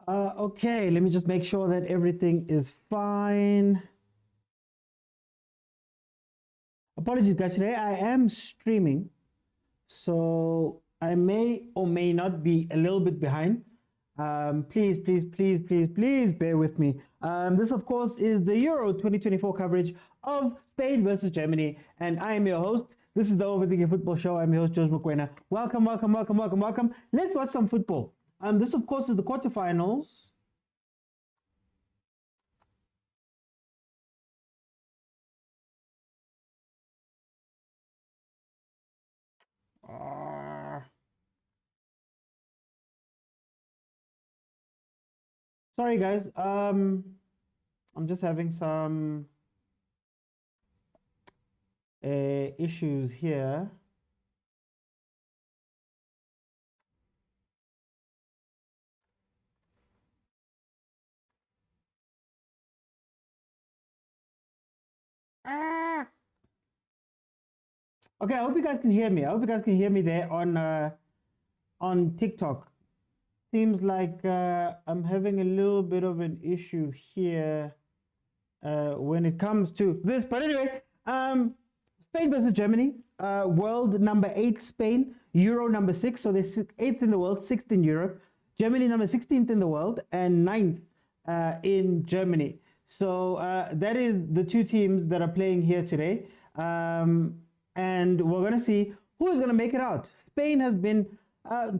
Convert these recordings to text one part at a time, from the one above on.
Okay, let me just make sure that everything is fine. Apologies, guys. Today I am streaming, so I may or may not be a little bit behind. Please bear with me. This, of course, is the Euro 2024 coverage of Spain versus Germany, and I am your host. This is the Overthinking Football Show. I'm your host, Mokwena. Welcome. Let's watch some football. This, of course, is the quarterfinals. Sorry, guys. I'm just having some issues here. Okay, I hope you guys can hear me. I hope you guys can hear me there on TikTok. Seems like I'm having a little bit of an issue here when it comes to this. But anyway, Spain versus Germany, world number 8 Spain, Euro number 6. So they're 8th in the world, 6th in Europe. Germany number 16th in the world and 9th in Germany. So that is the two teams that are playing here today. And we're going to see who is going to make it out. Spain has been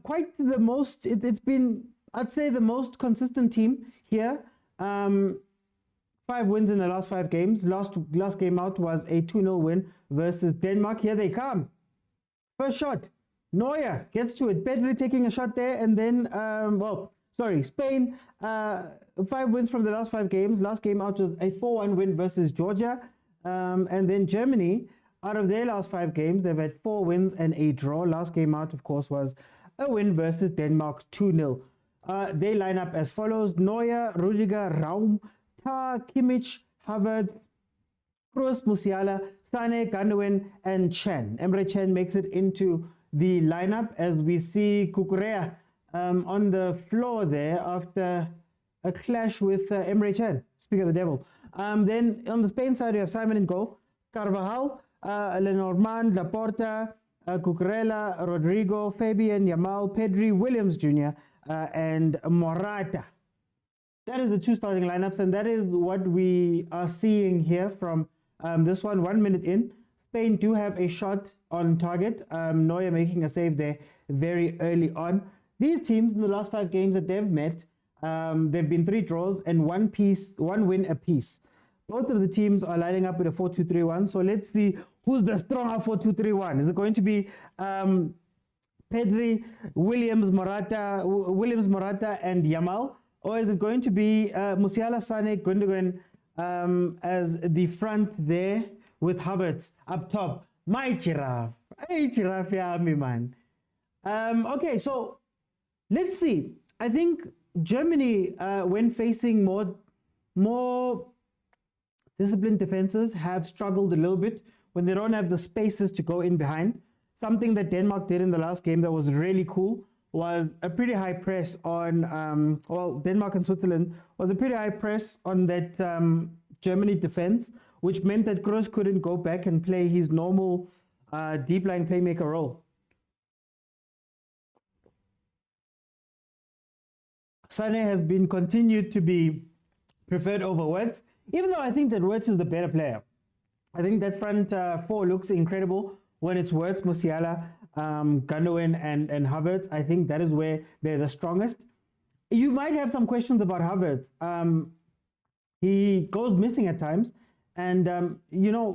quite the most, it's been, I'd say, the most consistent team here. 5 wins in the last 5 games. Last game out was a 2-0 win versus Denmark. Here they come. First shot. Neuer gets to it. Pedri taking a shot there. And then, Spain, 5 wins from the last 5 games. Last game out was a 4-1 win versus Georgia. And then Germany, out of their last 5 games, they've had 4 wins and a draw. Last game out, of course, was a win versus Denmark 2-0. They line up as follows: Neuer, Rudiger, Raum, Tah, Kimmich, Havertz, Kroos, Musiala, Sane, Gundogan, and Can. Emre Can makes it into the lineup as we see Kukurea on the floor there after a clash with Emre Can. Speak of the devil. Then on the Spain side, we have Simon in goal, Carvajal, Lenormand, Laporta, Cucurella, Rodrigo, Fabian, Yamal, Pedri, Williams Jr., and Morata. That is the 2 starting lineups, and that is what we are seeing here from this one. 1 minute in, Spain do have a shot on target. Neuer making a save there very early on. These teams in the last 5 games that they've met, they've been 3 draws and 1 win apiece. Both of the teams are lining up with a 4-2-3-1. So let's see who's the stronger 4-2-3-1. Is it going to be Pedri, Williams, Morata, and Yamal? Or is it going to be Musiala, Sane, Gundogan as the front there with Havertz up top? My giraffe. Hey, giraffe, yeah, me man. Okay, so let's see. I think Germany, when facing more disciplined defenses, have struggled a little bit when they don't have the spaces to go in behind. Something that Denmark did in the last game that was really cool was a pretty high press on, Denmark and Switzerland was a pretty high press on that Germany defense, which meant that Kroos couldn't go back and play his normal deep line playmaker role. Sane has been continued to be preferred over Wirtz, even though I think that Wirtz is the better player. I think that front 4 looks incredible when it's Wirtz, Musiala, Gundogan, and Havertz. I think that is where they're the strongest. You might have some questions about Havertz. He goes missing at times. And,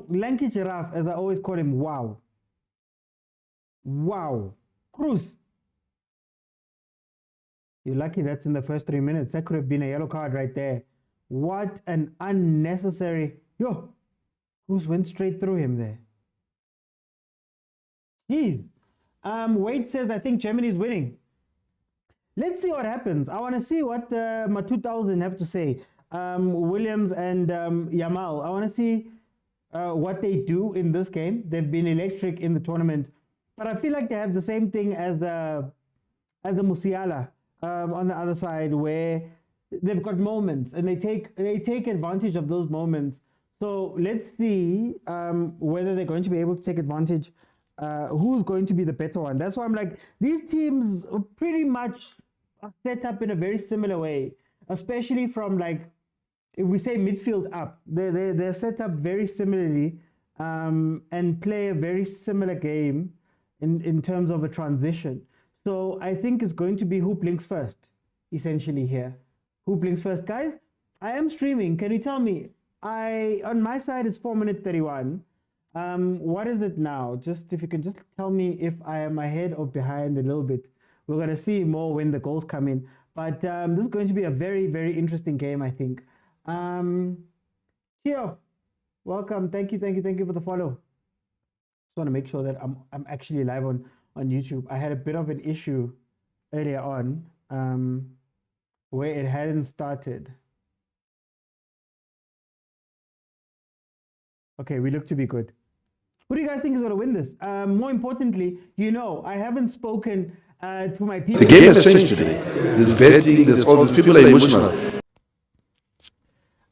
Lanky Giraffe, as I always call him, wow. Wow. Kroos. You're lucky that's in the first 3 minutes. That could have been a yellow card right there. What an unnecessary... Kroos went straight through him there. Jeez. Wade says, I think Germany is winning. Let's see what happens. I want to see what my 2000 have to say. Williams and Yamal. I want to see what they do in this game. They've been electric in the tournament. But I feel like they have the same thing as the Musiala on the other side, where they've got moments, and they take advantage of those moments. So let's see whether they're going to be able to take advantage. Who's going to be the better one? That's why I'm like, these teams are pretty much set up in a very similar way, especially from like, if we say midfield up, they're set up very similarly and play a very similar game in terms of a transition. So I think it's going to be who blinks first, essentially here. Who blinks first? Guys, I am streaming. Can you tell me? On my side, it's 4:31. What is it now? Just if you can just tell me if I am ahead or behind a little bit. We're going to see more when the goals come in. But this is going to be a very, very interesting game, I think. Chio, welcome. Thank you for the follow. Just want to make sure that I'm actually live on YouTube. I had a bit of an issue earlier on where it hadn't started. Okay, we look to be good. Who do you guys think is going to win this? More importantly, I haven't spoken to my people. The game has changed today. There's betting, there's all these people are emotional.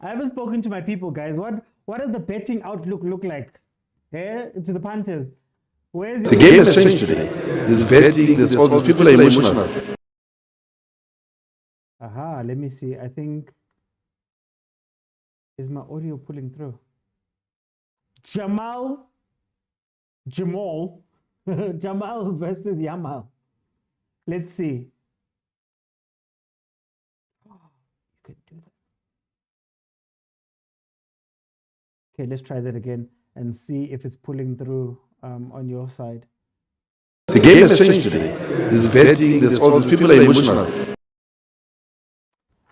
I haven't spoken to my people, guys. What does the betting outlook look like? To the punters. The game has changed today. There's betting, there's all these people are emotional. Aha, let me see. I think, is my audio pulling through? Jamal Jamal versus Yamal. Let's see. Oh, you could do that. Okay, let's try that again and see if it's pulling through on your side. The game has changed today. There's betting, there's all these people are emotional.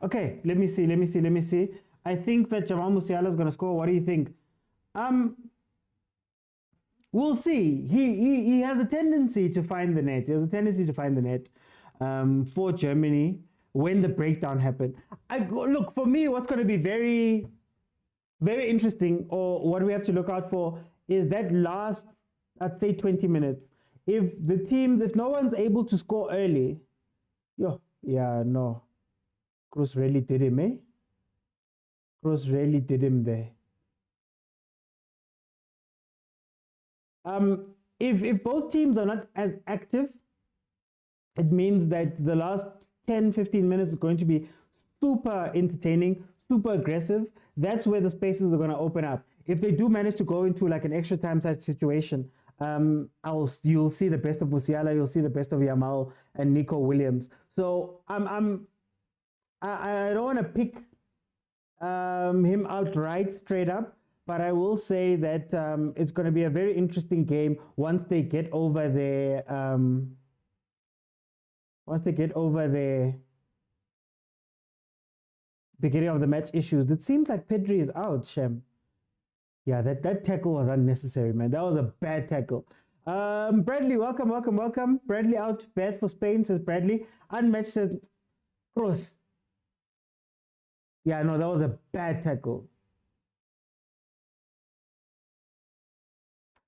Okay, let me see. I think that Jamal Musiala is going to score. What do you think? We'll see. He has a tendency to find the net. For Germany when the breakdown happened. Look, for me, what's going to be very, very interesting, or what we have to look out for, is that last, I'd say 20 minutes. If no one's able to score early, Kroos really did him, eh? Kroos really did him there. If both teams are not as active, it means that the last 10-15 minutes is going to be super entertaining, super aggressive. That's where the spaces are going to open up. If they do manage to go into like an extra time type situation, you'll see the best of Musiala, you'll see the best of Yamal and Nico Williams. So I don't want to pick him outright straight up, but I will say that it's going to be a very interesting game once they get over their beginning of the match issues. It seems like Pedri is out, Shem. Yeah, that tackle was unnecessary, man. That was a bad tackle. Bradley, welcome. Bradley out, bad for Spain, says Bradley. Unmatched says Kroos. Yeah, no, that was a bad tackle.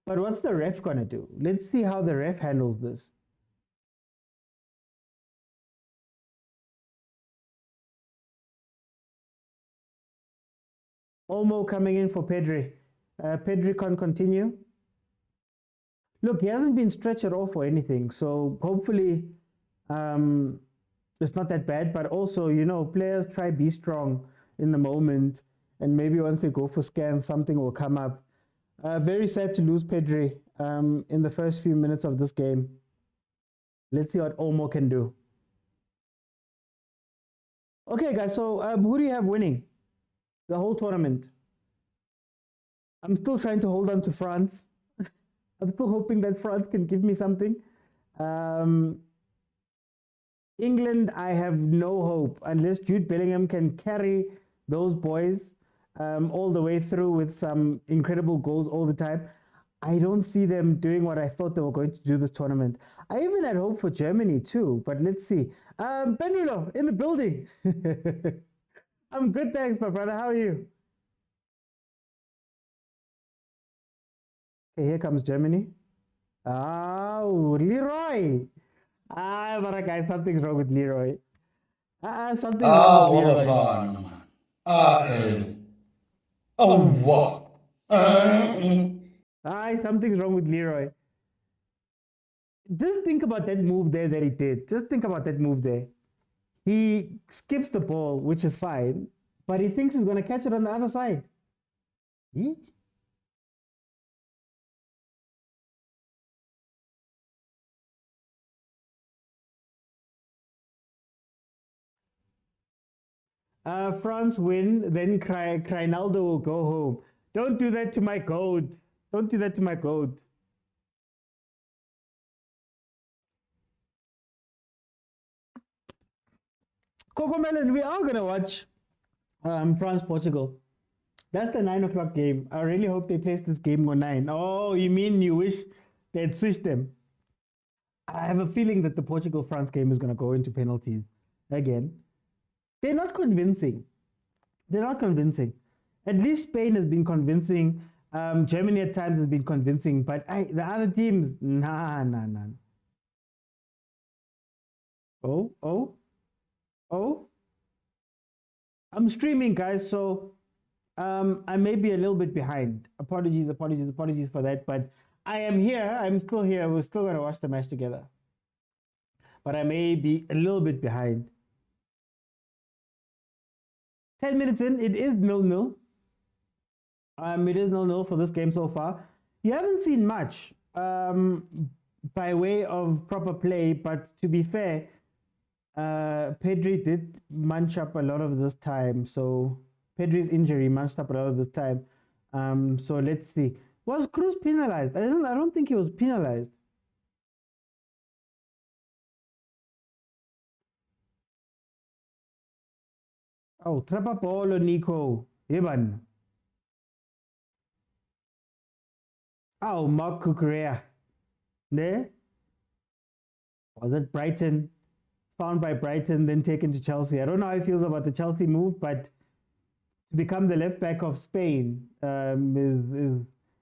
But what's the ref going to do? Let's see how the ref handles this. Olmo coming in for Pedri. Pedri can't continue. Look, he hasn't been stretched off or anything, so hopefully it's not that bad. But also, players try be strong in the moment, and maybe once they go for scan, something will come up. Very sad to lose Pedri in the first few minutes of this game. Let's see what Olmo can do. Okay, guys, so who do you have winning the whole tournament? I'm still trying to hold on to France. I'm still hoping that France can give me something. England, I have no hope unless Jude Bellingham can carry those boys all the way through with some incredible goals all the time. I don't see them doing what I thought they were going to do this tournament. I even had hope for Germany too, but let's see. Benulo in the building. I'm good, thanks, my brother. How are you? Okay, here comes Germany. Oh, Leroy. But guys, something's wrong with Leroy. Something wrong with Leroy. Bafana, man. Oh, what? Something's wrong with Leroy. Just think about that move there that he did. Just think about that move there. He skips the ball, which is fine, but he thinks he's going to catch it on the other side. France win, then Crinaldo will go home. Don't do that to my goat. Don't do that to my goat. Coco Melon, we are going to watch France-Portugal. That's the 9 o'clock game. I really hope they place this game on 9. Oh, you mean you wish they'd switched them? I have a feeling that the Portugal-France game is going to go into penalties again. They're not convincing. They're not convincing. At least Spain has been convincing. Germany at times has been convincing. But the other teams, nah. Oh. I'm streaming, guys, so I may be a little bit behind. Apologies for that. But I am here. I'm still here. We're still going to watch the match together. But I may be a little bit behind. 10 minutes in, it is 0-0. It is 0-0 for this game so far. You haven't seen much by way of proper play, but to be fair, Pedri did munch up a lot of this time. So Pedri's injury munched up a lot of this time. So let's see. Was Cruz penalized? I don't think he was penalized. Oh, Trapa Polo Nico. Ivan. Oh, Mark Cucurella. There. Was it Brighton? Found by Brighton, then taken to Chelsea. I don't know how he feels about the Chelsea move, but to become the left back of Spain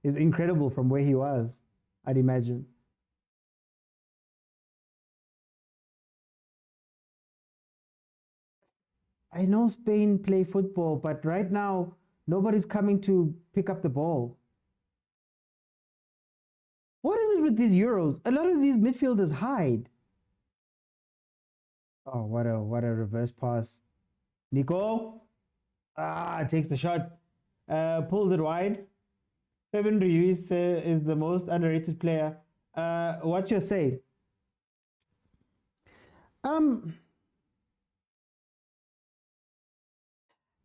is incredible from where he was, I'd imagine. I know Spain play football, but right now, nobody's coming to pick up the ball. What is it with these Euros? A lot of these midfielders hide. Oh, what a reverse pass. Nico. Takes the shot. Pulls it wide. Fabian Ruiz is the most underrated player. What's your say?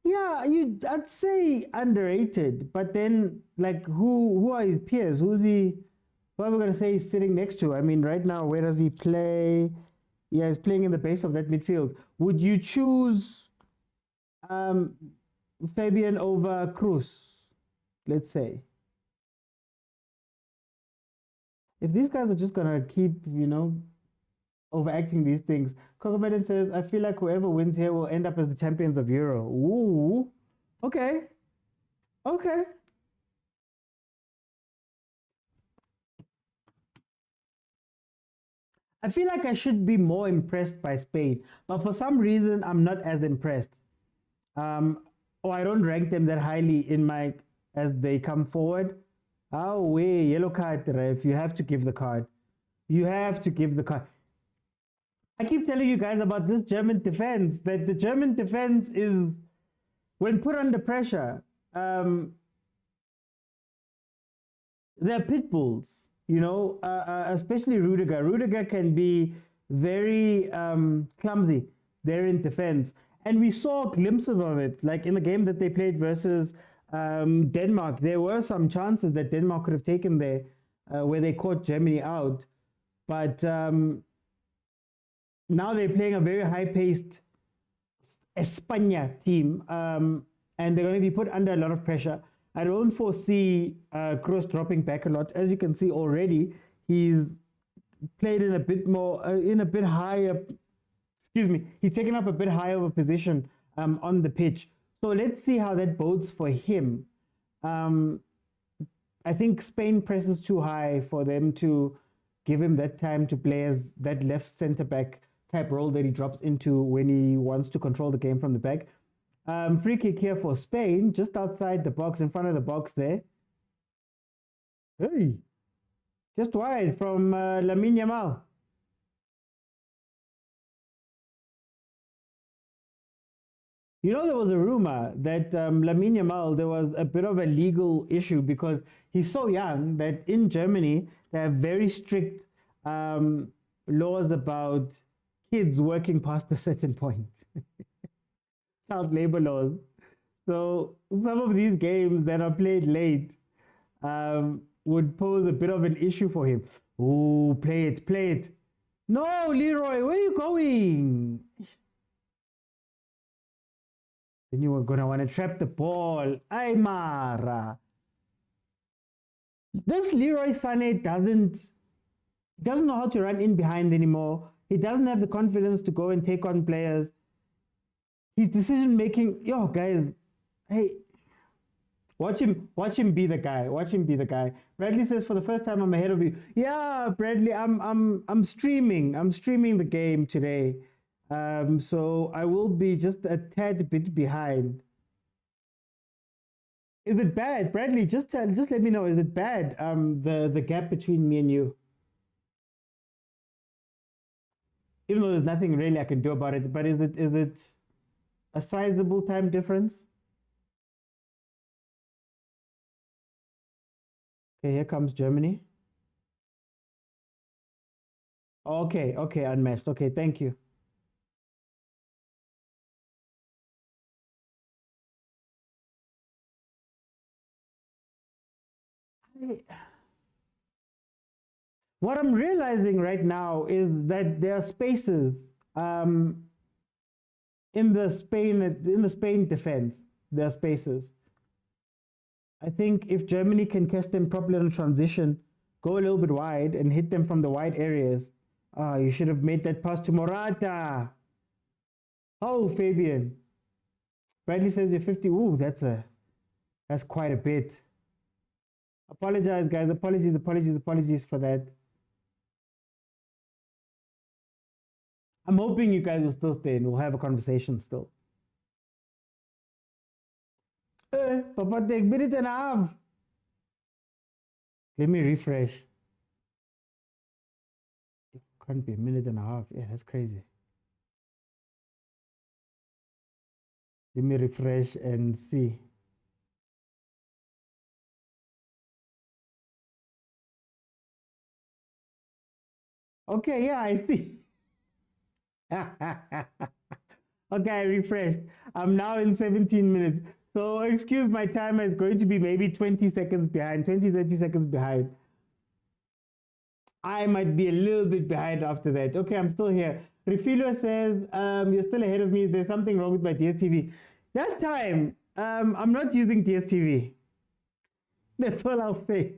Yeah, I'd say underrated, but then like who are his peers? Who are we gonna say he's sitting next to? I mean, right now, where does he play? Yeah, he's playing in the base of that midfield. Would you choose Fabian over Cruz? Let's say. If these guys are just gonna keep, overacting these things. Cocomelon says, I feel like whoever wins here will end up as the champions of Euro. Ooh. Okay. I feel like I should be more impressed by Spain, but for some reason I'm not as impressed. Or I don't rank them that highly as they come forward. Oh, yellow card, Ref. You have to give the card. You have to give the card. I keep telling you guys about this German defense, that the German defense is, when put under pressure, they're pit bulls, especially Rudiger. Rudiger can be very clumsy there in defense. And we saw glimpses of it, like in the game that they played versus Denmark. There were some chances that Denmark could have taken there where they caught Germany out. But now they're playing a very high-paced España team, and they're going to be put under a lot of pressure. I don't foresee Kroos dropping back a lot. As you can see already, he's played in a bit more, higher. Excuse me. He's taken up a bit higher of a position on the pitch. So let's see how that bodes for him. I think Spain presses too high for them to give him that time to play as that left centre back type role that he drops into when he wants to control the game from the back. Free kick here for Spain, just outside the box, in front of the box there. Hey, just wide from Lamine Yamal. You know, there was a rumor that Lamine Yamal, there was a bit of a legal issue because he's so young that in Germany, they have very strict laws about kids working past a certain point. Child labor laws. So some of these games that are played late would pose a bit of an issue for him. Oh, play it, play it. No, Leroy, where are you going? Then you were going to want to trap the ball. Aymara. This Leroy Sané doesn't know how to run in behind anymore. He doesn't have the confidence to go and take on players. His decision making, yo guys, hey, watch him be the guy. Watch him be the guy. Bradley says, for the first time I'm ahead of you. Yeah, Bradley, I'm streaming. I'm streaming the game today. So I will be just a tad bit behind. Is it bad, Bradley? Just let me know. Is it bad? The gap between me and you. Even though there's nothing really I can do about it, but is it a sizable time difference? Okay, here comes Germany. Okay, unmatched. Okay, thank you. What I'm realizing right now is that there are spaces in the Spain defense. There are spaces. I think if Germany can catch them properly in transition, go a little bit wide and hit them from the wide areas. You should have made that pass to Morata. Oh, Fabian. Bradley says you're 50. Ooh, that's quite a bit. Apologize, guys. Apologies for that. I'm hoping you guys will still stay and we'll have a conversation still. Papa, take a minute and a half. Let me refresh. It can't be a minute and a half. Yeah, that's crazy. Let me refresh and see. Okay, yeah, I see. Okay, I refreshed. I'm now in 17 minutes. So excuse my timer is going to be maybe 20 seconds behind, 20, 30 seconds behind. I might be a little bit behind after that. Okay, I'm still here. Refilo says, you're still ahead of me. There's something wrong with my DSTV. That time, I'm not using DSTV. That's all I'll say.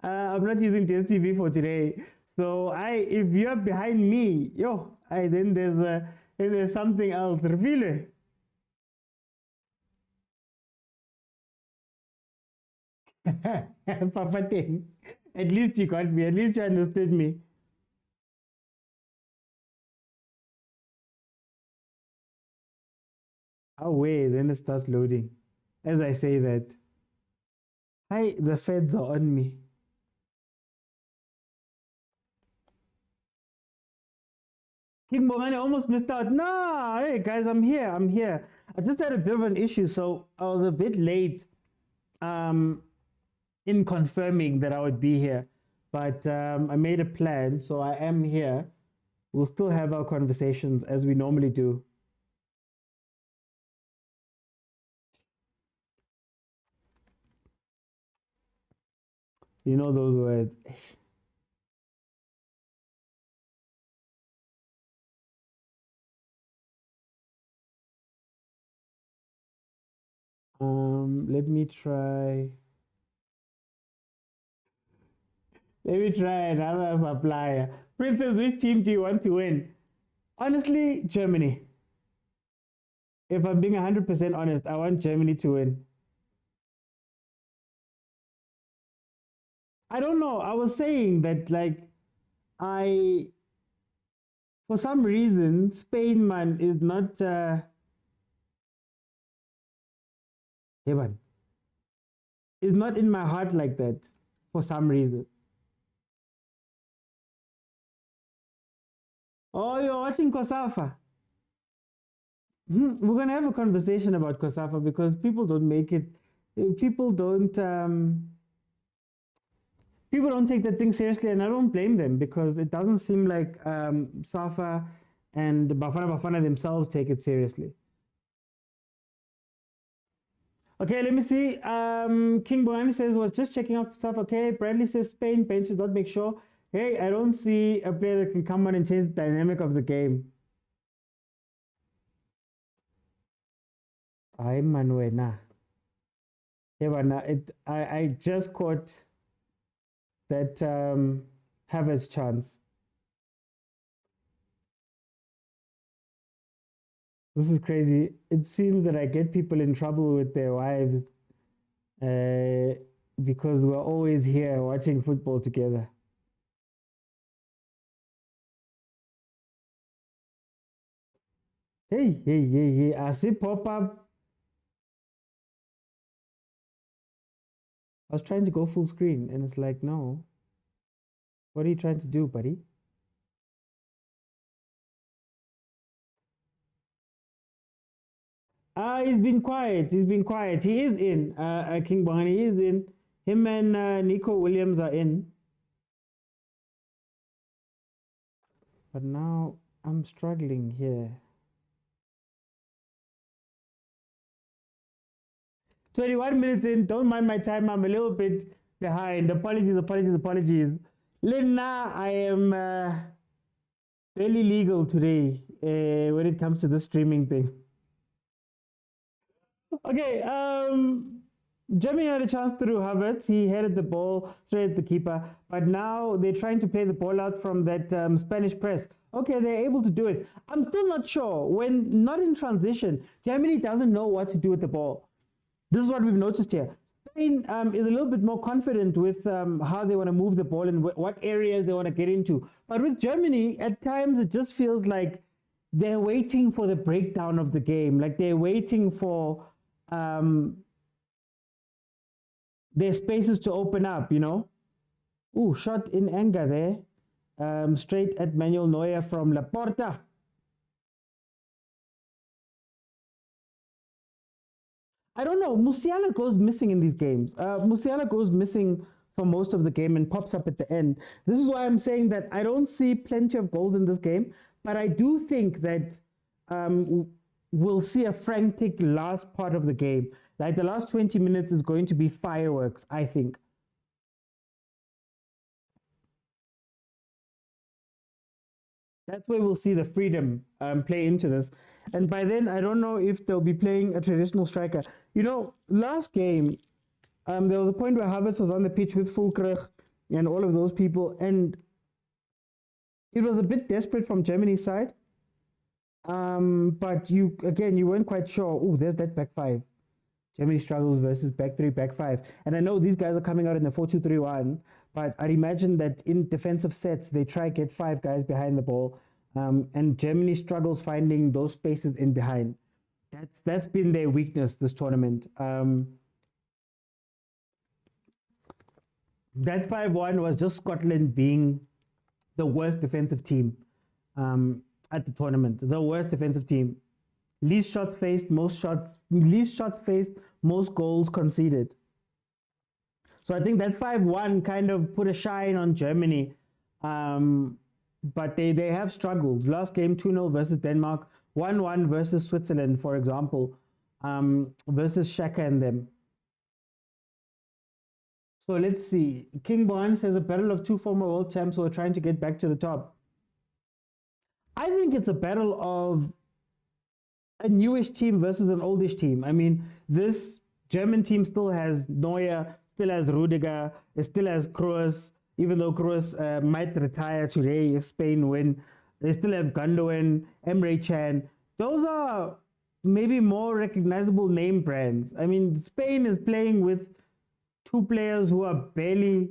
I'm not using DSTV for today. So if you're behind me, then there's something else. Refilo. Papa thing. At least you got me. At least you understood me. Oh wait, then it starts loading. As I say that. Hi, the feds are on me. King Bongani almost missed out. No, hey guys, I'm here. I just had a bit of an issue, so I was a bit late in confirming that I would be here. But I made a plan, so I am here. We'll still have our conversations as we normally do. You know those words. Let me try. Let me try another supplier. Princess, which team do you want to win? Honestly, Germany. If I'm being 100% honest, I want Germany to win. I don't know. I was saying that, like, I for some reason, Spain, man, is not... is not in my heart like that for some reason. Oh, you're watching COSAFA. We're going to have a conversation about COSAFA because people don't make it. People don't take that thing seriously, and I don't blame them because it doesn't seem like SAFA and Bafana themselves take it seriously. Okay, let me see. King Boani says, was just checking out stuff. Okay, Bradley says Spain benches don't make sure. Hey, I don't see a player that can come on and change the dynamic of the game. I'm mokwena. I just caught that Havertz chance. This is crazy. It seems that I get people in trouble with their wives because we're always here watching football together. Hey, I see pop-up. I was trying to go full screen and it's like, no. What are you trying to do, buddy? He's been quiet. He's been quiet. He is in. King Bongani is in. Him and Nico Williams are in. But now I'm struggling here. 21 minutes in. Don't mind my time. I'm a little bit behind. Apologies. Lena, I am fairly legal today when it comes to the streaming thing. Okay, Germany had a chance through Havertz. He headed the ball straight at the keeper, but now they're trying to play the ball out from that Spanish press. Okay, they're able to do it. I'm still not sure. When not in transition, Germany doesn't know what to do with the ball. This is what we've noticed here. Spain is a little bit more confident with how they want to move the ball and what areas they want to get into. But with Germany, at times it just feels like they're waiting for the breakdown of the game. Like they're waiting for their spaces to open up, you know. Ooh, shot in anger there. Straight at Manuel Neuer from Laporta. I don't know. Musiala goes missing in these games. Musiala goes missing for most of the game and pops up at the end. This is why I'm saying that I don't see plenty of goals in this game, but I do think that we'll see a frantic last part of the game. Like the last 20 minutes is going to be fireworks, I think. That's where we'll see the freedom play into this. And by then, I don't know if they'll be playing a traditional striker. You know, last game, there was a point where Havertz was on the pitch with Fulkrug and all of those people, and it was a bit desperate from Germany's side. But you weren't quite sure. Oh, there's that back five. Germany struggles versus back three, back five. And I know these guys are coming out in the 4-2-3-1, but I'd imagine that in defensive sets, they try to get five guys behind the ball. And Germany struggles finding those spaces in behind. That's been their weakness this tournament. That 5-1 was just Scotland being the worst defensive team at the tournament. The worst defensive team. Least shots faced, most goals conceded. So I think that 5-1 kind of put a shine on Germany. But they have struggled. Last game, 2-0 versus Denmark, 1-1 versus Switzerland, for example, versus Shaka and them. So let's see. King Bohan says a battle of two former world champs who are trying to get back to the top. I think it's a battle of a newish team versus an oldish team. I mean, this German team still has Neuer, still has Rudiger, it still has Kroos, even though Kroos might retire today if Spain win. They still have Gundogan, Emre Can. Those are maybe more recognizable name brands. I mean, Spain is playing with two players who are barely,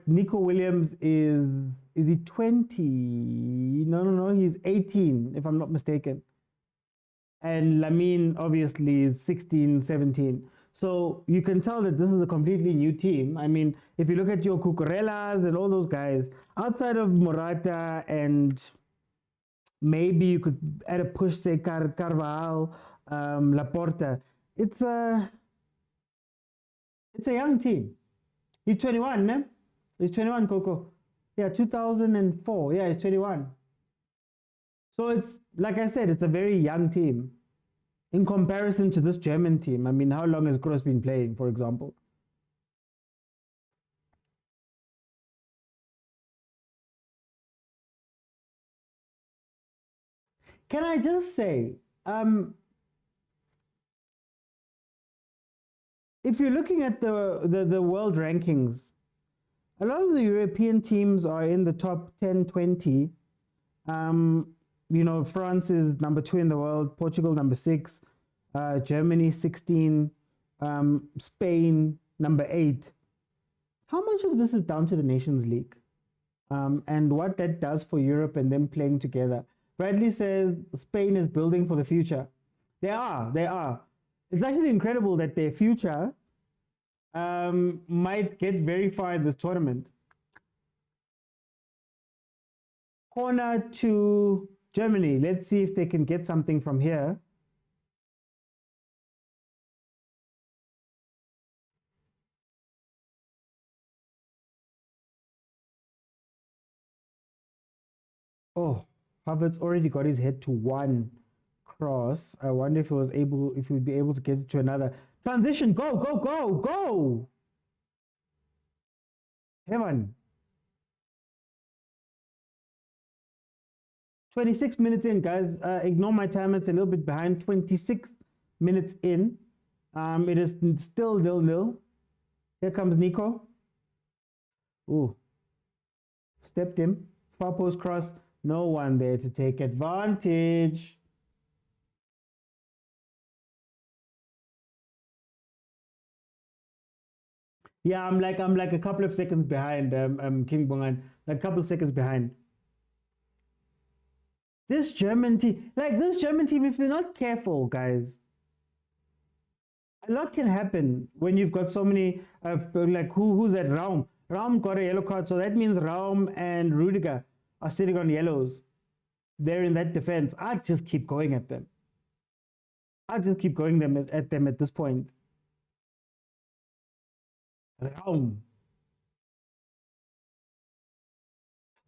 Nico Williams is is he 20? No, he's 18, if I'm not mistaken. And Lamine obviously is 16, 17. So you can tell that this is a completely new team. I mean, if you look at your Cucurelas and all those guys, outside of Morata and maybe you could add a push, say Carvajal, Laporta. It's a young team. He's 21, man. He's 21, Coco. Yeah, 2004. Yeah, he's 21. So it's, like I said, it's a very young team in comparison to this German team. I mean, how long has Kroos been playing, for example? Can I just say, if you're looking at the world rankings, a lot of the European teams are in the top 10, 20. You know, France is number 2 in the world, Portugal number 6, Germany 16, Spain number 8. How much of this is down to the Nations League? And what that does for Europe and them playing together? Bradley says Spain is building for the future. They are. It's actually incredible that their future might get very far in this tournament. Corner to Germany. Let's see if they can get something from here. Oh, Havertz already got his head to one cross. I wonder if he would be able to get it to another. Transition, go! Heaven. 26 minutes in, guys. Ignore my time, it's a little bit behind. 26 minutes in. It is still 0-0. Here comes Nico. Ooh. Stepped him. Far post cross. No one there to take advantage. Yeah, I'm like a couple of seconds behind King Bongan. Like a couple of seconds behind. This German team, if they're not careful, guys, a lot can happen when you've got so many, like, who's that? Raum. Raum got a yellow card, so that means Raum and Rudiger are sitting on yellows. They're in that defense. I just keep going at them. At them at this point. Raum.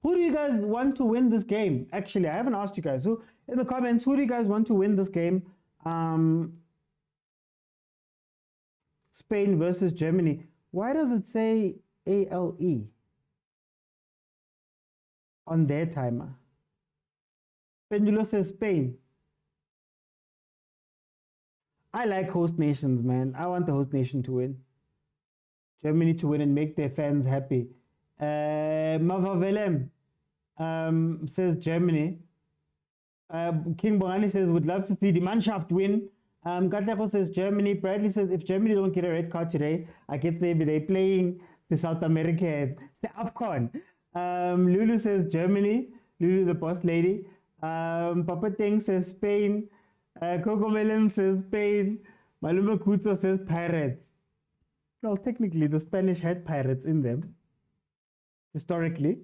Who do you guys want to win this game? Actually, I haven't asked you guys. Who in the comments? Who do you guys want to win this game? Spain versus Germany. Why does it say ALE on their timer? Pendulo says Spain. I like host nations, man. I want the host nation to win. Germany to win and make their fans happy. Mavavelem says Germany. King Bongani says would love to see the Mannschaft win. Katleko says Germany. Bradley says if Germany don't get a red card today, I can say they're playing the South America, the AFCON. Lulu says Germany. Lulu the boss lady. Papa Teng says Spain. Coco Melon says Spain. Maluma Kuto says Pirates. Well, technically the Spanish had pirates in them. Historically.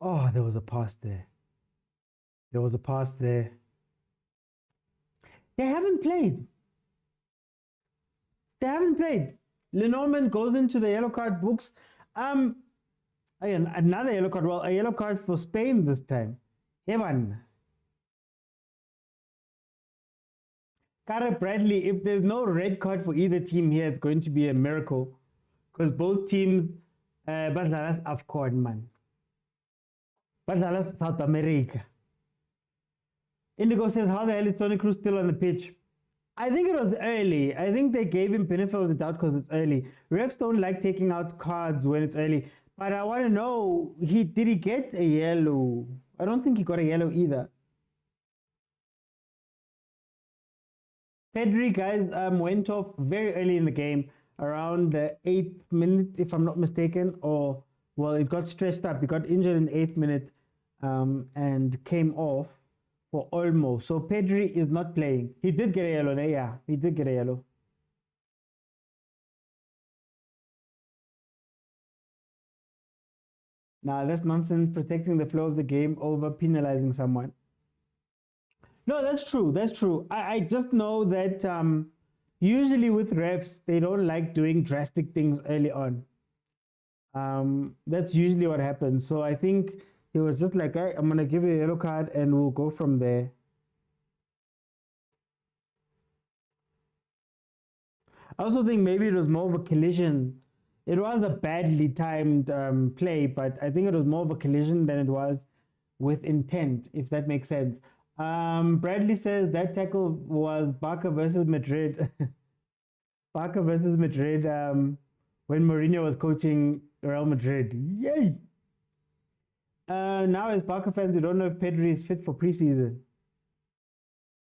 Oh, there was a pass there. There was a pass there. They haven't played. Lenormand goes into the yellow card books. Again, another yellow card. Well, a yellow card for Spain this time. Evan. Cara Bradley, if there's no red card for either team here, it's going to be a miracle. Because both teams, but that's AFCON, man. But that's South America. Indigo says, how the hell is Tony Cruz still on the pitch? I think it was early. I think they gave him benefit of the doubt because it's early. Refs don't like taking out cards when it's early. But I want to know, did he get a yellow? I don't think he got a yellow either. Pedri, guys, went off very early in the game, around the 8th minute, if I'm not mistaken, or, well, it got stretched up. He got injured in the 8th minute and came off for Olmo. So Pedri is not playing. He did get a yellow, yeah, he did get a yellow. Nah, that's nonsense, protecting the flow of the game over penalizing someone. No, that's true. That's true. I just know that usually with refs, they don't like doing drastic things early on. That's usually what happens. So I think he was just like, hey, I'm going to give you a yellow card and we'll go from there. I also think maybe it was more of a collision. It was a badly timed play, but I think it was more of a collision than it was with intent, if that makes sense. Bradley says that tackle was Barca versus Madrid. Barca versus Madrid when Mourinho was coaching Real Madrid. Yay! Now as Barca fans, we don't know if Pedri is fit for preseason.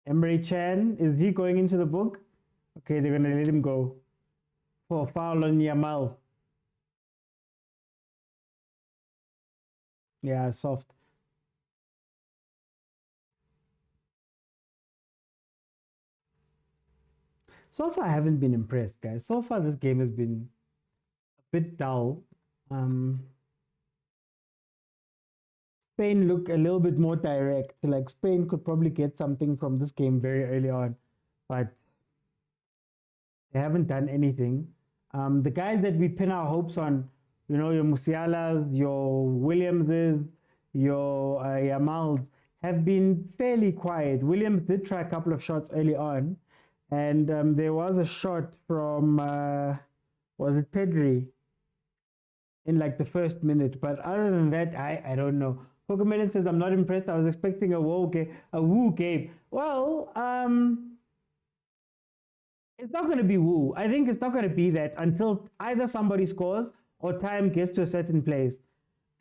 Emre Chan, is he going into the book? Okay, they're going to let him go for a foul on Yamal. Yeah, soft. So far, I haven't been impressed, guys. So far, this game has been a bit dull. Spain look a little bit more direct. Like Spain could probably get something from this game very early on, but they haven't done anything. The guys that we pin our hopes on, you know, your Musialas, your Williamses, your Yamals, have been fairly quiet. Williams did try a couple of shots early on, and there was a shot from, was it Pedri? In like the first minute. But other than that, I don't know. Pokemon says, I'm not impressed. I was expecting a woo game. Well, it's not going to be woo. I think it's not going to be that until either somebody scores or time gets to a certain place.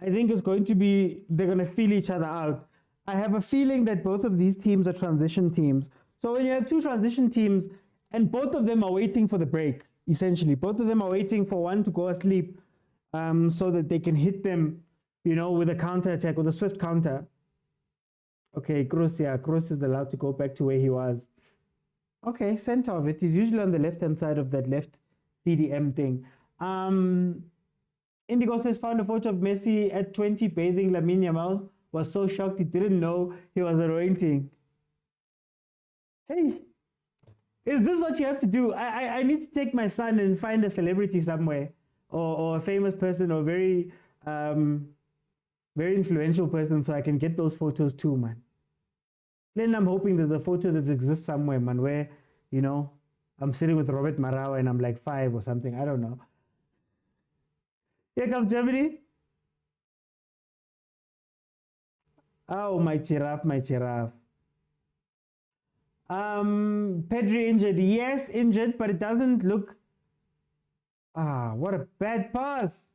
I think it's going to be, they're going to feel each other out. I have a feeling that both of these teams are transition teams. So when you have two transition teams and both of them are waiting for the break, essentially, both of them are waiting for one to go asleep so that they can hit them, you know, with a counter attack, with a swift counter. Okay, Kroos, yeah, Kroos is allowed to go back to where he was. Okay, center of it. He's usually on the left-hand side of that left CDM thing. Indigo says, found a photo of Messi at 20 bathing Lamine Yamal. Was so shocked he didn't know he was anointing. Hey, is this what you have to do? I need to take my son and find a celebrity somewhere, or a famous person, or very influential person, so I can get those photos too, man. Then I'm hoping there's a photo that exists somewhere, man, where, you know, I'm sitting with Robert Marawa and I'm like 5 or something. I don't know. Here comes Germany. Oh, my giraffe, my giraffe. Pedri injured. Yes, injured, but it doesn't look... Ah, what a bad pass.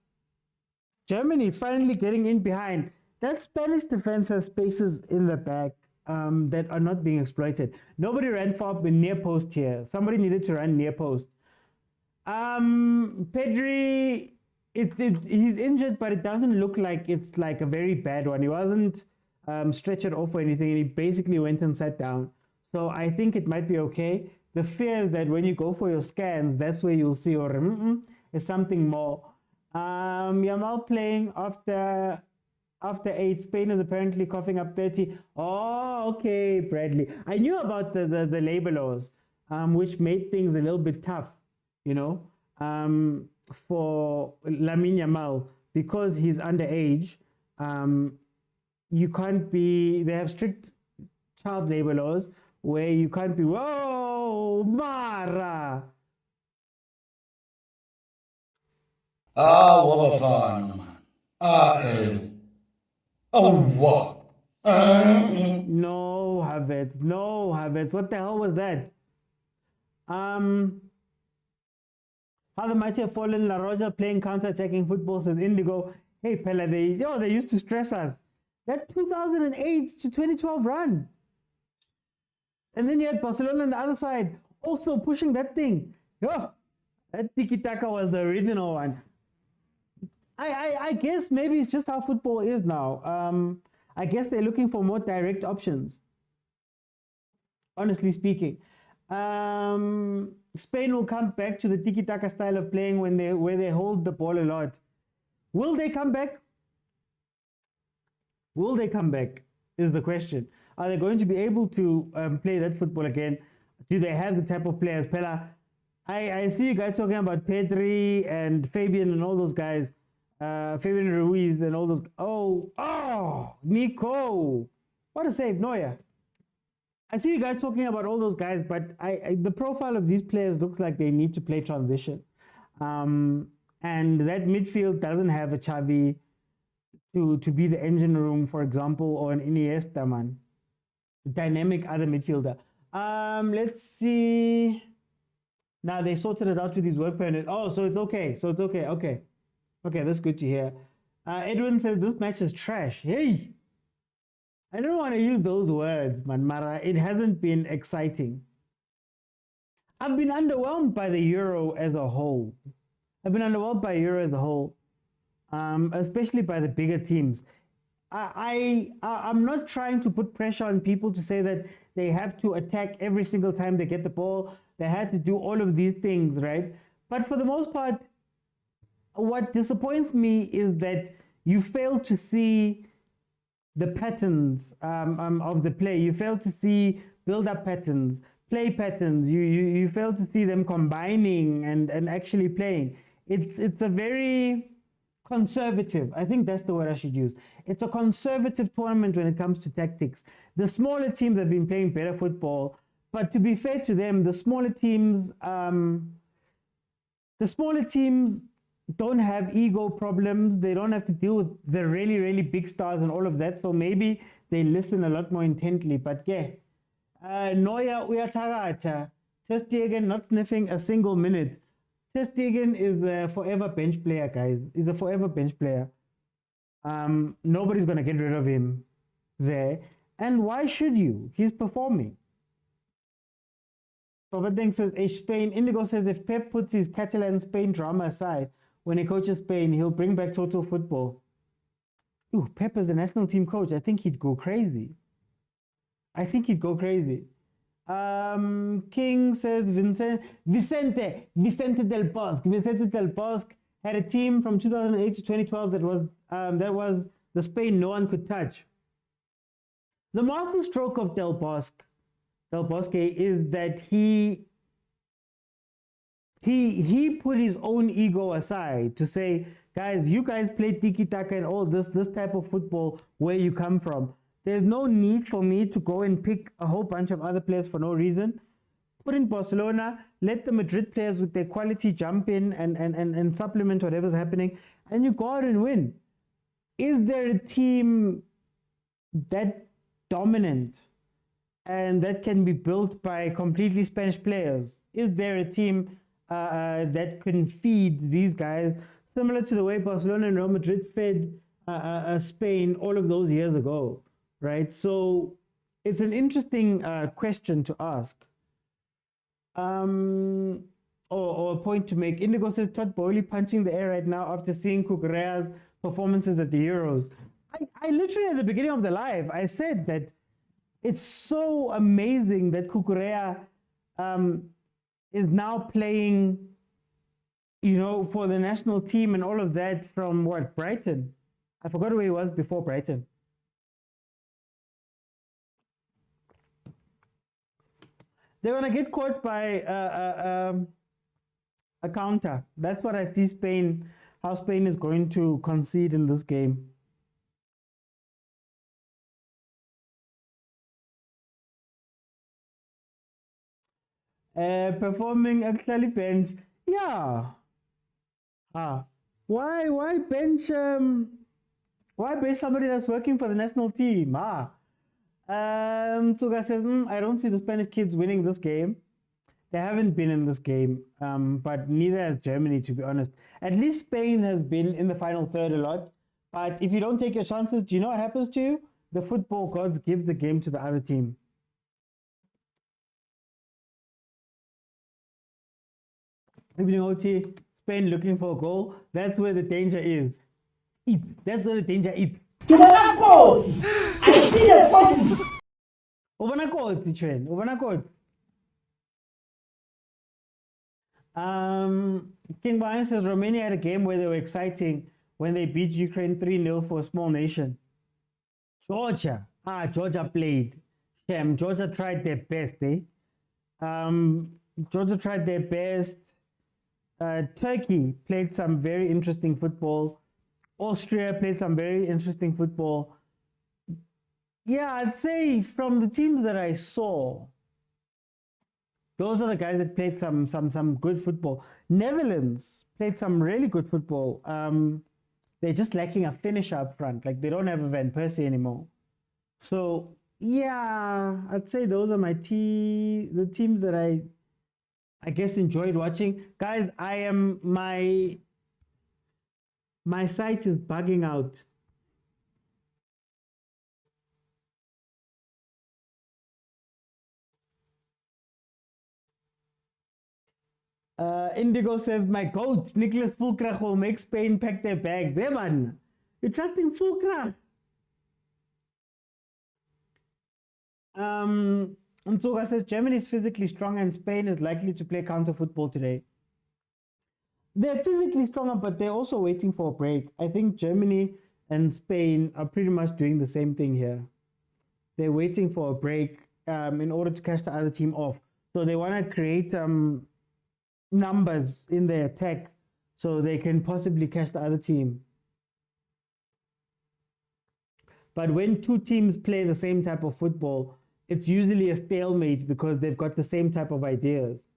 Germany finally getting in behind. That Spanish defense has spaces in the back that are not being exploited. Nobody ran far near post here. Somebody needed to run near post. Pedri, he's injured, but it doesn't look like it's like a very bad one. He wasn't stretched off or anything, and he basically went and sat down. So I think it might be okay. The fear is that when you go for your scans, that's where you'll see, or is something more. Yamal playing after 8. Spain is apparently coughing up 30. Oh, okay, Bradley. I knew about the labor laws, which made things a little bit tough, you know, for Lamine Yamal, because he's underage. You can't be, they have strict child labor laws where you can't be, whoa, Mara. Bafana, man. Oh, what? No, Havertz, no, Havertz. What the hell was that? How the mighty have fallen. La Roja playing counter-attacking football, says Indigo. Hey, Pella, they used to stress us. That 2008 to 2012 run. And then you had Barcelona on the other side. also pushing that thing. Yo, that tiki-taka was the original one. I guess maybe it's just how football is now. I guess they're looking for more direct options. Honestly speaking, Spain will come back to the tiki-taka style of playing where they hold the ball a lot. Will they come back? Will they come back is the question. Are they going to be able to play that football again? Do they have the type of players? Pella, I see you guys talking about Pedri and Fabian and all those guys. Fabian Ruiz and all those. Oh, Nico. What a save, Neuer. I see you guys talking about all those guys, but the profile of these players looks like they need to play transition. And that midfield doesn't have a Xavi to be the engine room, for example, or an Iniesta, man. Dynamic other midfielder. Let's see. Now they sorted it out with his work permit. Oh, so it's okay. So it's okay. Okay. Okay, that's good to hear. Edwin says this match is trash. Hey! I don't want to use those words, man. Mara, it hasn't been exciting. I've been underwhelmed by the Euro as a whole. Especially by the bigger teams. I'm not trying to put pressure on people to say that they have to attack every single time they get the ball. They had to do all of these things, right? But for the most part, what disappoints me is that you fail to see the patterns of the play. You fail to see build-up patterns, play patterns. You fail to see them combining and actually playing. It's a very conservative, I think that's the word I should use. It's a conservative tournament when it comes to tactics. The smaller teams have been playing better football, but to be fair to them, the smaller teams don't have ego problems. They don't have to deal with the really, really big stars and all of that. So maybe they listen a lot more intently. But yeah, Neuer uyatharatha. Ter Stegen not sniffing a single minute. Ter Stegen is a forever bench player, guys. He's a forever bench player. Nobody's going to get rid of him there. And why should you? He's performing. Babadeng says, Spain. Indigo says, if Pep puts his Catalan-Spain drama aside, when he coaches Spain, he'll bring back total football. Ooh, Pep as a national team coach, I think he'd go crazy. King says, Vicente del Bosque had a team from 2008 to 2012 that was the Spain no one could touch. The master stroke of Del Bosque is that he put his own ego aside to say, guys, you guys play tiki-taka and all this type of football where you come from. There's no need for me to go and pick a whole bunch of other players for no reason. Put in Barcelona, let the Madrid players with their quality jump in and supplement whatever's happening, and you go out and win. Is there a team that dominant and that can be built by completely Spanish players? Is there a team that can feed these guys, similar to the way Barcelona and Real Madrid fed Spain all of those years ago, right? So it's an interesting question to ask. Or a point to make. Indigo says Todd Bowley punching the air right now after seeing Kukureya's performances at the Euros. I literally, at the beginning of the live, I said that it's so amazing that Kukureya is now playing, for the national team and all of that from what, Brighton? I forgot where he was before Brighton. They're going to get caught by a counter. That's what I see how Spain is going to concede in this game. Performing actually bench. Yeah. Why bench somebody that's working for the national team? Tsuga says, I don't see the Spanish kids winning this game. They haven't been in this game, but neither has Germany, to be honest. At least Spain has been in the final third a lot. But if you don't take your chances, do you know what happens to you? The football gods give the game to the other team. Evening OT, Spain looking for a goal. That's where the danger is. That's where the danger is. I see the point. Ubona kotsi, Tshwane. Ubona kotsi. King Brian says Romania had a game where they were exciting when they beat Ukraine 3-0 for a small nation. Georgia. Georgia played. Georgia tried their best, eh? Georgia tried their best. Turkey played some very interesting football. Austria played some very interesting football. Yeah, I'd say from the teams that I saw, those are the guys that played some good football. Netherlands played some really good football. They're just lacking a finisher up front. Like, they don't have a Van Persie anymore. So yeah, I'd say those are the teams that I guess enjoyed watching. Guys, my site is bugging out. Indigo says, my goat, Nicholas Fulkrach, will make Spain pack their bags. There, man. You're trusting Fulkrach. Nsuga says, Germany is physically strong and Spain is likely to play counter football today. They're physically stronger, but they're also waiting for a break. I think Germany and Spain are pretty much doing the same thing here. They're waiting for a break in order to catch the other team off. So they want to create numbers in their attack so they can possibly catch the other team. But when two teams play the same type of football, it's usually a stalemate because they've got the same type of ideas.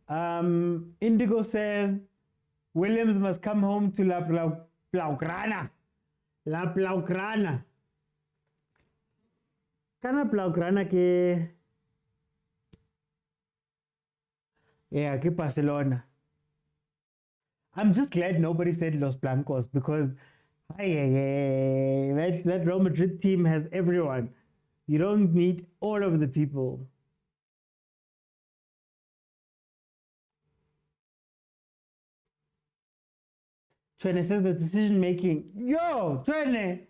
Indigo says, Williams must come home to La Blaugrana. La Blaugrana. Kana Blaugrana ke... Yeah, ke Barcelona. I'm just glad nobody said Los Blancos because that Real Madrid team has everyone. You don't need all of the people. Tshwane says the decision making. Yo, Tshwane!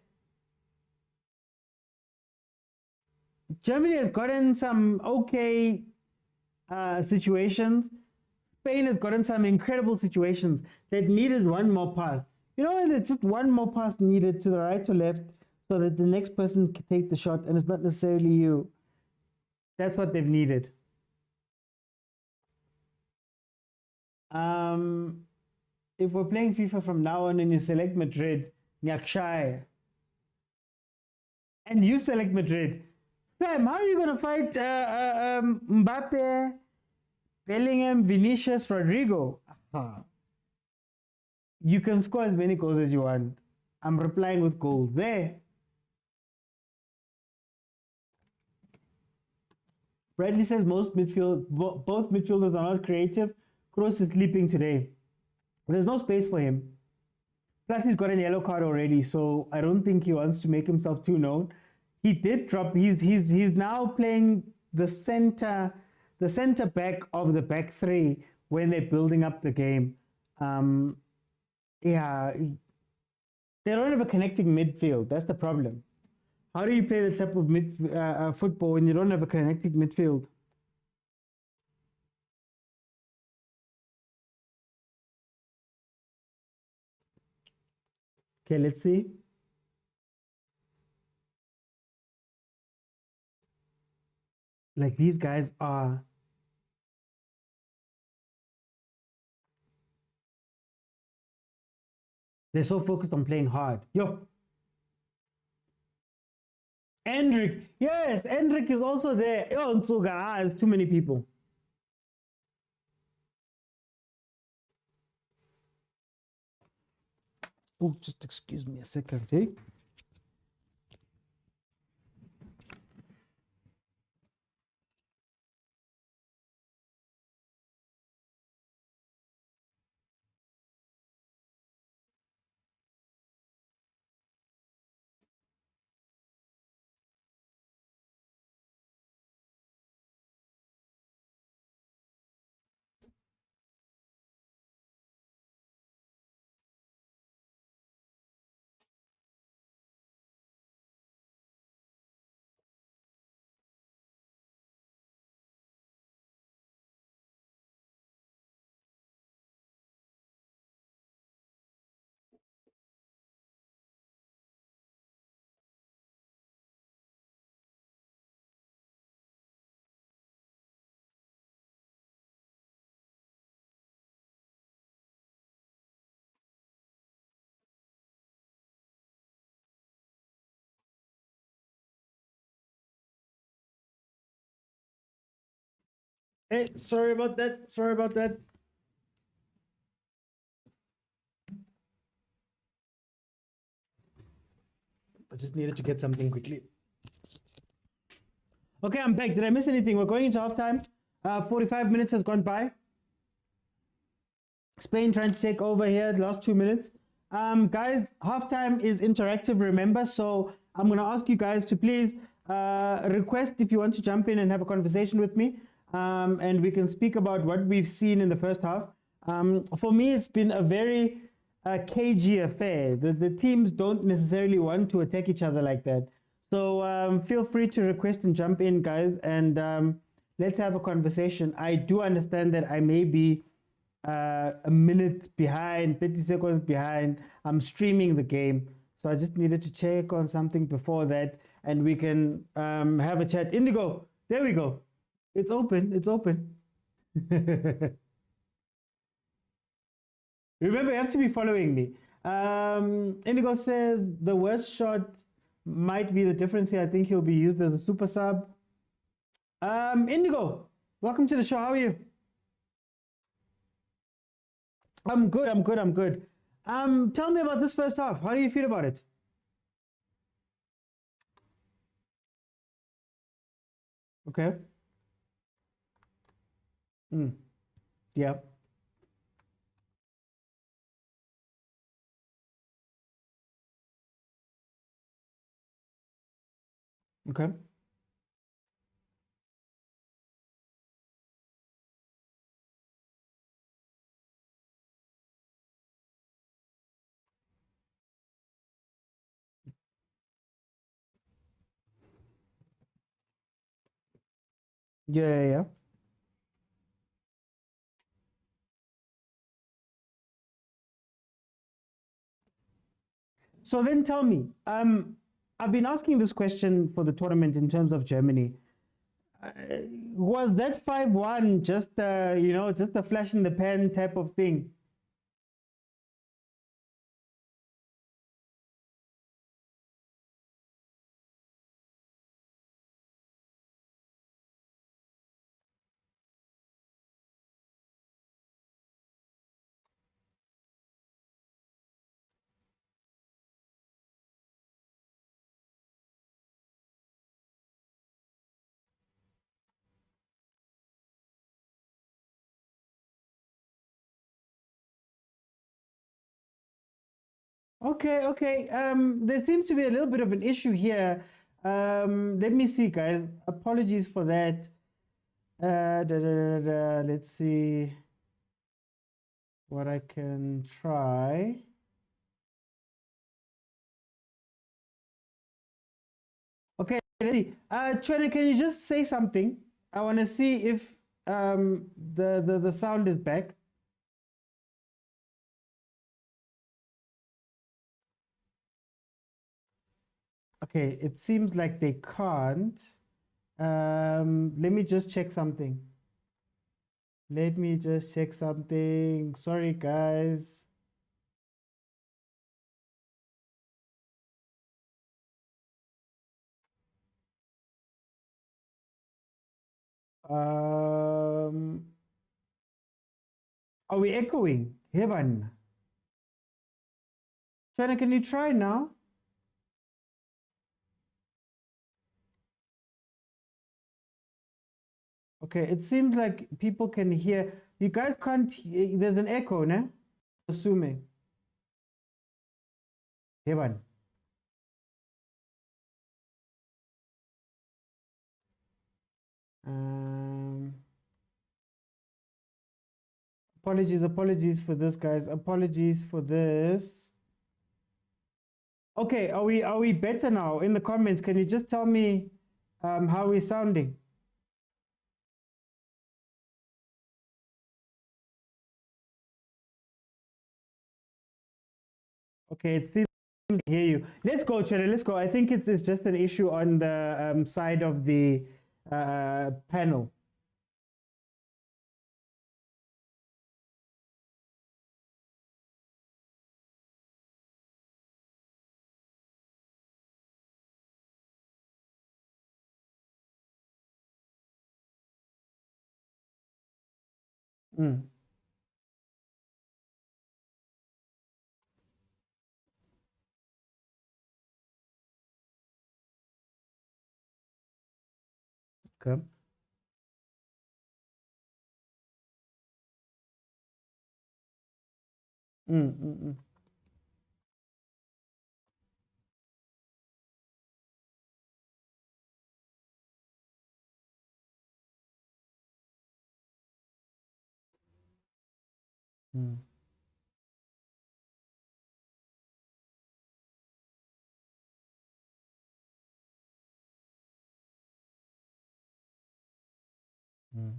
Germany has gotten some okay situations. Spain has gotten some incredible situations that needed one more pass. You know, there's just one more pass needed to the right or left so that the next person can take the shot and it's not necessarily you. That's what they've needed. If we're playing FIFA from now on and you select Madrid, Nyakshire, and you select Madrid, fam, how are you going to fight Mbappe, Bellingham, Vinicius, Rodrigo? You can score as many goals as you want. I'm replying with goals there. Bradley says both midfielders are not creative. Kroos is sleeping today. There's no space for him. Plus, he's got a yellow card already, so I don't think he wants to make himself too known. He did drop. He's now playing the center back of the back three when they're building up the game. Yeah, they don't have a connecting midfield. That's the problem. How do you play the type of football when you don't have a connecting midfield? Okay, let's see. Like, these guys are... They're so focused on playing hard. Yo! Endrick! Yes, Endrick is also there. Yo, Nsuga, there's too many people. Oh, just excuse me a second, hey? Hey, sorry about that. Sorry about that. I just needed to get something quickly. Okay, I'm back. Did I miss anything? We're going into halftime. 45 minutes has gone by. Spain trying to take over here the last 2 minutes. Guys, halftime is interactive, remember? So I'm going to ask you guys to please request if you want to jump in and have a conversation with me. And we can speak about what we've seen in the first half. For me, it's been a very cagey affair. The teams don't necessarily want to attack each other like that. So feel free to request and jump in, guys, and let's have a conversation. I do understand that I may be a minute behind, 30 seconds behind. I'm streaming the game. So I just needed to check on something before that, and we can have a chat. Indigo, there we go. It's open. It's open. Remember, you have to be following me. Indigo says the worst shot might be the difference here. I think he'll be used as a super sub. Indigo, welcome to the show. How are you? I'm good. I'm good. I'm good. Tell me about this first half. How do you feel about it? Okay. Yeah. Okay. Yeah, yeah, yeah. So then tell me, I've been asking this question for the tournament in terms of Germany. Uh, was that 5-1 just, just a flash in the pan type of thing? Okay, okay. There seems to be a little bit of an issue here. Let me see, guys. Apologies for that. Let's see what I can try. Okay, ready. Tshwane, can you just say something? I want to see if the sound is back. Okay, it seems like they can't. Let me just check something. Let me just check something. Sorry, guys. Um, are we echoing? Heaven. China, can you try now? Okay, it seems like people can hear. You guys can't. There's an echo, ne? Assuming. Heaven. Um, apologies for this, guys. Apologies for this. Okay, are we better now? In the comments, can you just tell me how we're sounding? Okay, it seems to hear you. Let's go, Chere. Let's go. I think it's just an issue on the side of the panel. Mm. Okay. Mm, mm, mm. Mm. Mm.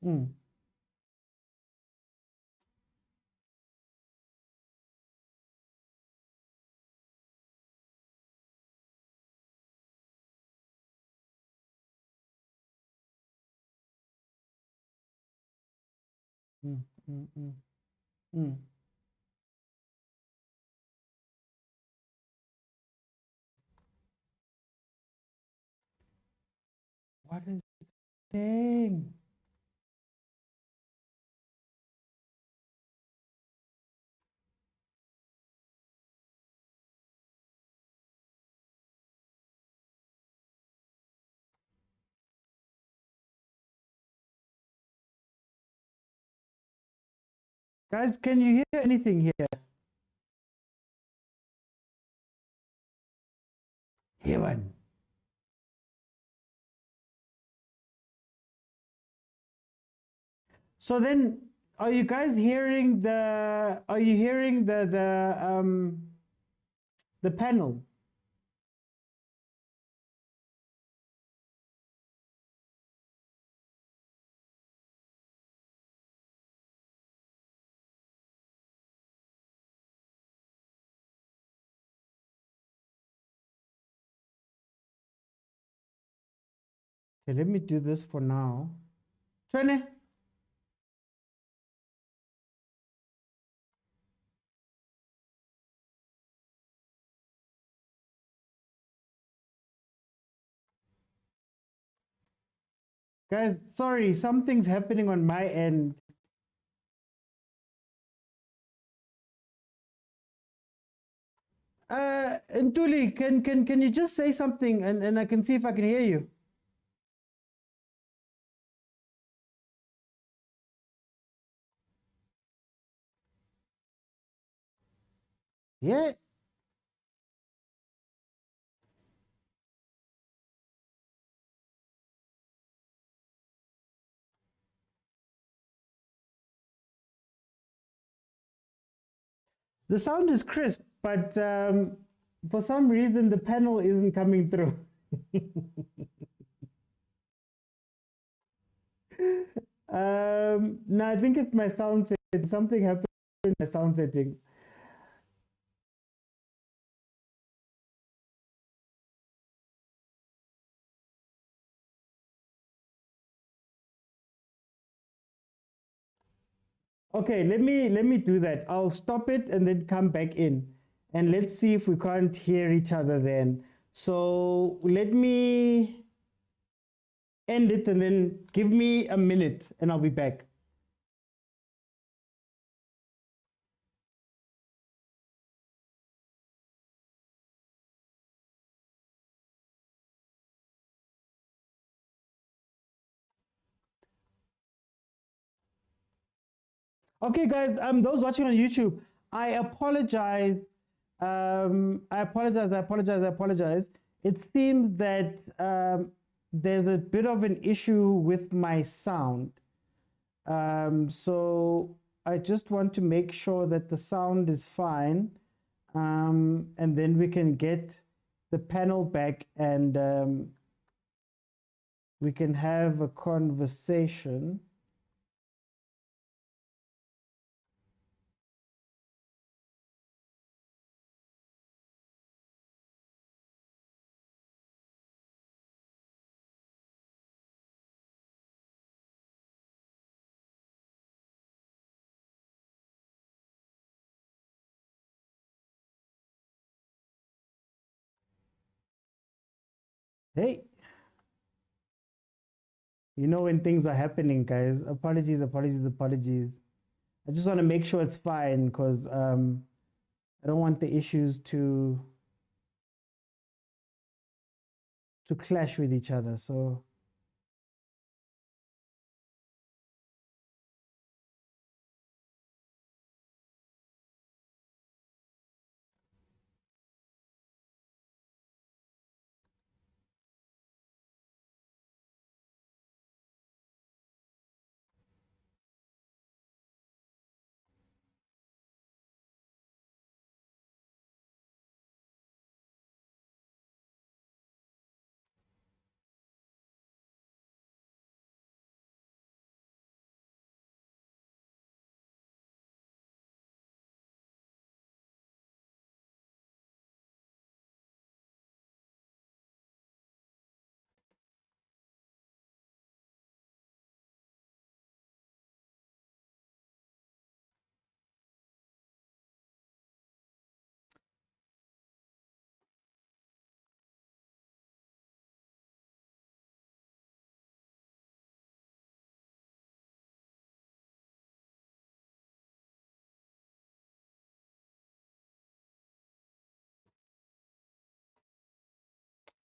Mm. Mm. Mm. Mm. Mm. What is this thing? Guys, can you hear anything here? Here one. So then, are you guys hearing the? Are you hearing the panel? Okay, let me do this for now. Tshwane. Guys, sorry, something's happening on my end. Ntuli, can you just say something and I can see if I can hear you? Yeah. The sound is crisp, but for some reason the panel isn't coming through. No, I think it's my sound setting. Something happened in my sound settings. Okay, let me do that. I'll stop it and then come back in. And let's see if we can't hear each other then. So let me end it and then give me a minute and I'll be back. Okay, guys, those watching on YouTube, I apologize. I apologize. I apologize. I apologize. It seems that there's a bit of an issue with my sound. So I just want to make sure that the sound is fine. And then we can get the panel back and we can have a conversation. Hey, you know when things are happening, guys. Apologies, apologies, apologies. I just want to make sure it's fine because I don't want the issues to clash with each other. So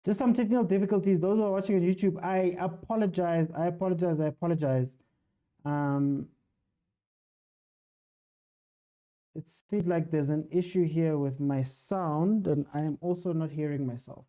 just some technical difficulties. Those who are watching on YouTube, I apologize. I apologize. I apologize. It seems like there's an issue here with my sound, and I am also not hearing myself.